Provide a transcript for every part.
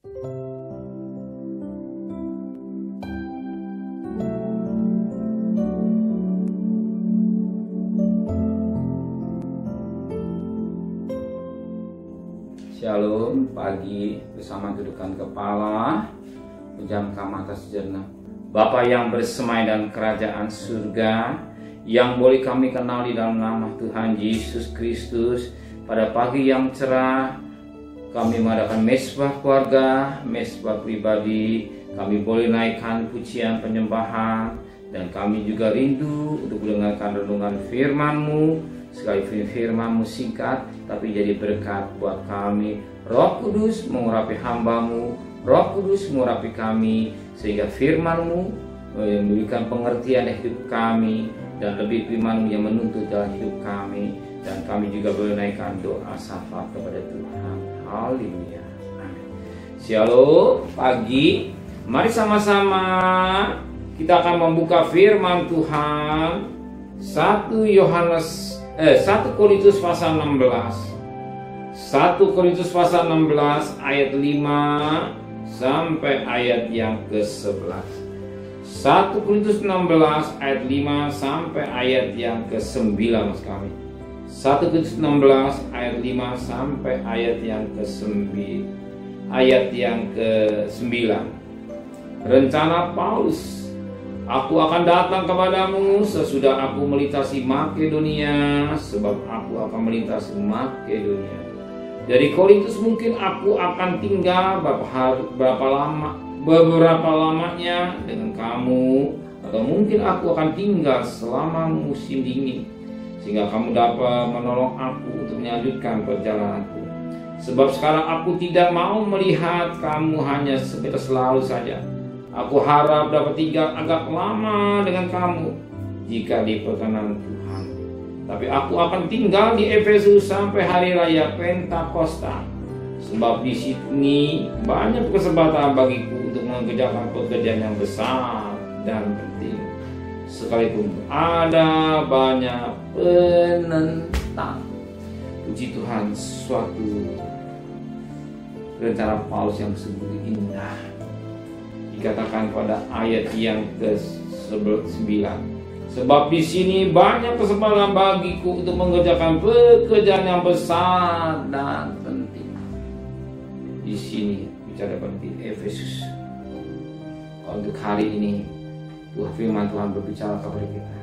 Shalom, pagi bersama dudukan kepala, pejamkan mata sejenak. Bapa yang bersemai dan kerajaan surga, yang boleh kami kenali dalam nama Tuhan Yesus Kristus, pada pagi yang cerah, kami mengadakan mesbah keluarga, mesbah pribadi, kami boleh naikkan pujian penyembahan, dan kami juga rindu untuk mendengarkan renungan firman-Mu. Sekali firman-Mu singkat, tapi jadi berkat buat kami. Roh Kudus mengurapi hamba-Mu, Roh Kudus mengurapi kami, sehingga firman-Mu memberikan pengertian hidup kami, dan lebih firman-Mu yang menuntut dalam hidup kami. Dan kami juga boleh naikkan doa syafaat kepada Tuhan. Haleluya. Amin. Shalom, pagi. Mari sama-sama kita akan membuka firman Tuhan. 1 Korintus pasal 16. 1 Korintus pasal 16 ayat 5 sampai ayat yang ke-11. 1 Korintus 16 ayat 5 sampai ayat yang ke-9 mas kami. 1 Korintus 16 ayat 5 sampai ayat yang ke-9. Ayat yang ke-9. Rencana Paulus. Aku akan datang kepadamu sesudah aku melintasi Makedonia, sebab aku akan melintasi Makedonia. Dari Korintus mungkin aku akan tinggal beberapa lamanya dengan kamu, atau mungkin aku akan tinggal selama musim dingin, sehingga kamu dapat menolong aku untuk melanjutkan perjalananku. Sebab sekarang aku tidak mau melihat kamu hanya sekedar selalu saja. Aku harap dapat tinggal agak lama dengan kamu jika diperkenan Tuhan. Tapi aku akan tinggal di Efesus sampai hari raya Pentakosta. Sebab di sini banyak kesempatan bagiku untuk mengerjakan pekerjaan yang besar dan penting. Sekalipun ada banyak penentang. Puji Tuhan, suatu rencana Paulus yang sungguh indah. Dikatakan pada ayat yang ke-9. Sebab di sini banyak kesempatan bagiku untuk mengerjakan pekerjaan yang besar dan penting. Di sini bicara di Efesus. Untuk hari ini, firman Tuhan berbicara kepada kita.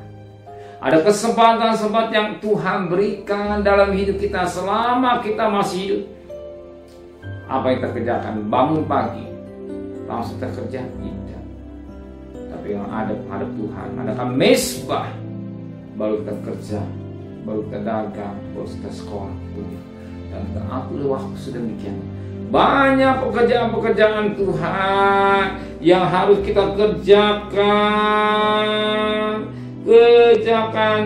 Ada kesempatan-kesempatan yang Tuhan berikan dalam hidup kita selama kita masih hidup. Apa yang kita kerjakan? Bangun pagi, langsung kita kerja? Tidak. Tapi yang ada menghadap Tuhan, adakan mesbah, baru kita kerja, baru kita dagang, baru kita sekolah, dan kita atur waktu sedemikian. Banyak pekerjaan-pekerjaan Tuhan yang harus kita kerjakan,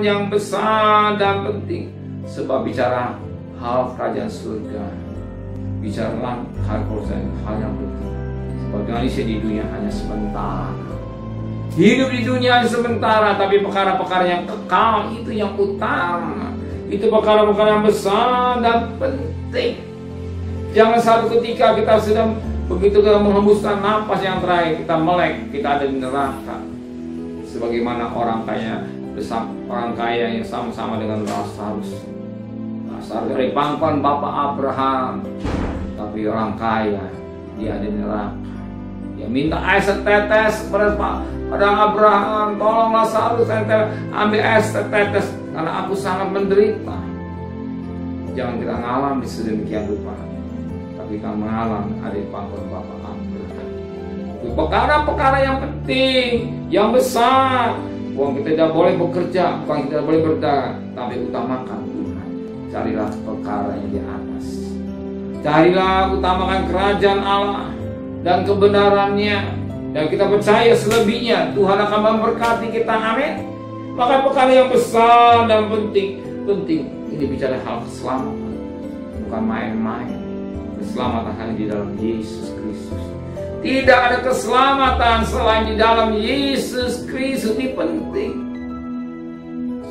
yang besar dan penting. Sebab bicara hal kerajaan surga, bicara hal yang penting. Organisasi di dunia hanya sementara. Hidup di dunia hanya sementara, tapi perkara-perkara yang kekal itu yang utama. Itu perkara-perkara yang besar dan penting. Jangan satu ketika kita sedang begitu menghembuskan napas yang terakhir, kita melek, kita ada di neraka. Sebagaimana orang kaya yang sama-sama dengan Lazarus. Lazarus dari pangkuan Bapak Abraham, tapi orang kaya dia ada di neraka. Dia minta air setetes pada Abraham, tolong Lazarus, ambil air setetes karena aku sangat menderita. Jangan kita ngalami sedemikian rupa, tapi kita mengalami ada di pangkuan Bapak Abraham. Itu perkara-perkara yang penting, yang besar. Bukan kita tidak boleh bekerja, bukan kita boleh berdagang, tapi utamakan Tuhan. Carilah perkara yang di atas. Carilah, utamakan kerajaan Allah dan kebenarannya, dan kita percaya selebihnya Tuhan akan memberkati kita. Amin. Maka perkara yang besar dan penting ini bicara hal keselamatan, bukan main-main. Keselamatan hanya di dalam Yesus Kristus. Tidak ada keselamatan selain di dalam Yesus Kristus. Ini penting.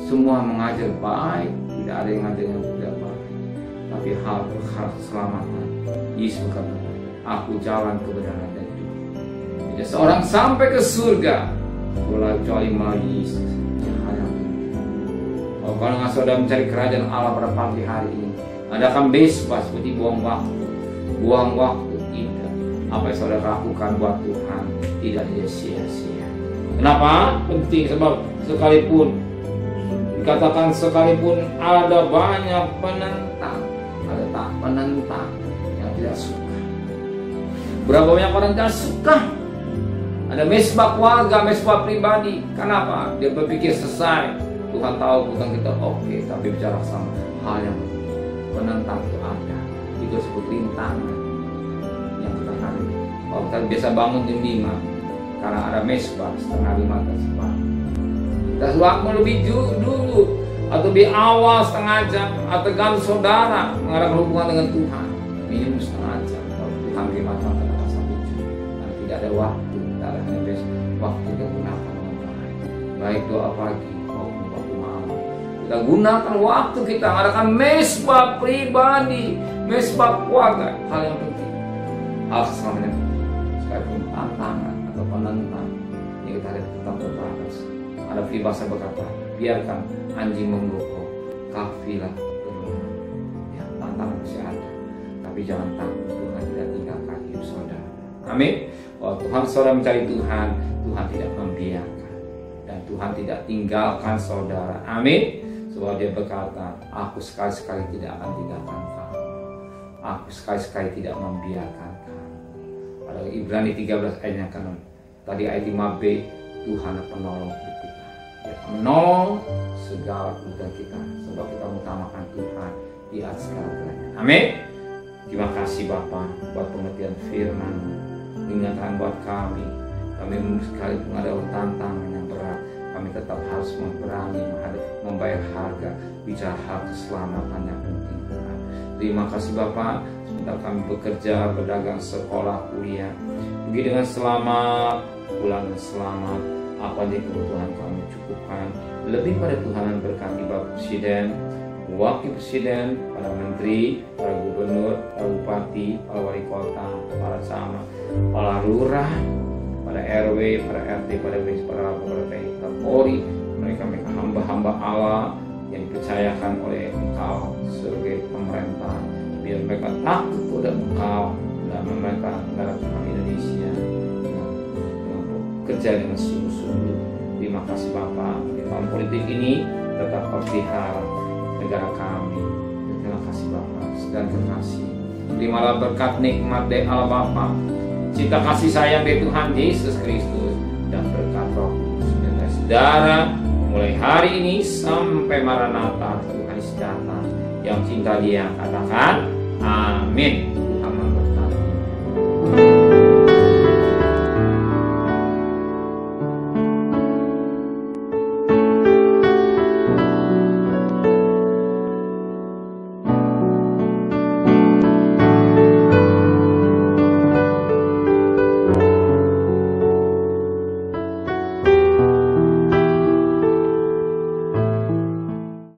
Semua mengajar baik, tidak ada yang mengajar yang tidak baik, tapi hal keselamatan Yesus berkata, aku jalan kebenaran dan hidup. Tidak seorang sampai ke surga kecuali melalui Yesus. Kalau nggak saudara mencari kerajaan Allah pada pagi hari ini, Anda akan bebas seperti buang waktu tidak. Apa yang saudara lakukan buat Tuhan tidak sia-sia. Kenapa? Penting, sebab sekalipun dikatakan sekalipun ada banyak penentang, ada tak penentang yang tidak suka. Berapa banyak orang tidak suka? Ada mesbah keluarga, mesbah pribadi. Kenapa? Dia berpikir selesai. Tuhan tahu bukan kita oke, tapi bicara sama hal yang penentang itu ada. Itu disebut rintangan yang kita hadapi. Kalau kita biasa bangun jam 5 karena ada mesbah setengah 5 tersebut. Kita waktu lebih dulu atau lebih awal setengah jam, atau ganti saudara mengadakan hubungan dengan Tuhan minimum setengah jam. Kalau Tuhan beri macam katakan 1 jam, karena tidak ada waktu, tidak ada hanya waktu kita gunakan dengan baik. Baik doa pagi maupun waktu malam. Kita gunakan waktu kita mengadakan mesbah pribadi, mesbah keluarga, hal yang penting, hal selamanya penting. Sekalipun tantangan atau penentang yang kita harus tetap berbatas. Ada peribahasa berkata, biarkan anjing menggokok, kafilah berulang. Ya, tantangan masih ada, tapi jangan takut, Tuhan tidak tinggalkan hidup saudara. Amin. Kalau Tuhan saudara mencari Tuhan, Tuhan tidak membiarkan, dan Tuhan tidak tinggalkan saudara. Amin. Sebab Dia berkata, aku sekali-sekali tidak akan tinggalkan kamu, aku sekali-sekali tidak membiarkan kamu. Pada Ibrani 13 ayat yang ke-6, tadi ayat 5b, Tuhan penolong hidup kita. Dia menolong segala kebutuhan kita, sebab kita mengutamakan Tuhan di atas segala-galanya. Amin. Terima kasih Bapa buat pengertian firman, ingatkan buat kami sekali menghadapi tantangan yang berat, kami tetap harus berani membayar harga, bicara hal keselamatan yang penting Tuhan. Terima kasih Bapa, sebentar kami bekerja, berdagang, sekolah, kuliah, pergi dengan selamat, pulang dengan selamat. Apa aja kebutuhan kami cukupkan. Lebih pada Tuhan berkati Bapak Presiden, Wakil Presiden, para Menteri, para Gubernur, para Bupati, para Wali Kota, para camat, para Lurah, para RW, para RT, para BIS, para TNI, para Polri, mereka hamba-hamba Allah yang dipercayakan oleh Engkau sebagai pemerintah. Biar mereka takut kepada Engkau dan mereka negara Tuhan Indonesia kerja dengan sungguh-sungguh. Terima kasih Bapak, di tahun politik ini tetap pelihara negara kami. Terima kasih Bapak, segala terkasih. Terimalah berkat nikmat dari Allah Bapa, cinta kasih sayang dari Tuhan Yesus Kristus, dan berkat Roh Kudus dan saudara mulai hari ini sampai Maranatha Tuhan Yesus datang. Yang cinta Dia katakan amin.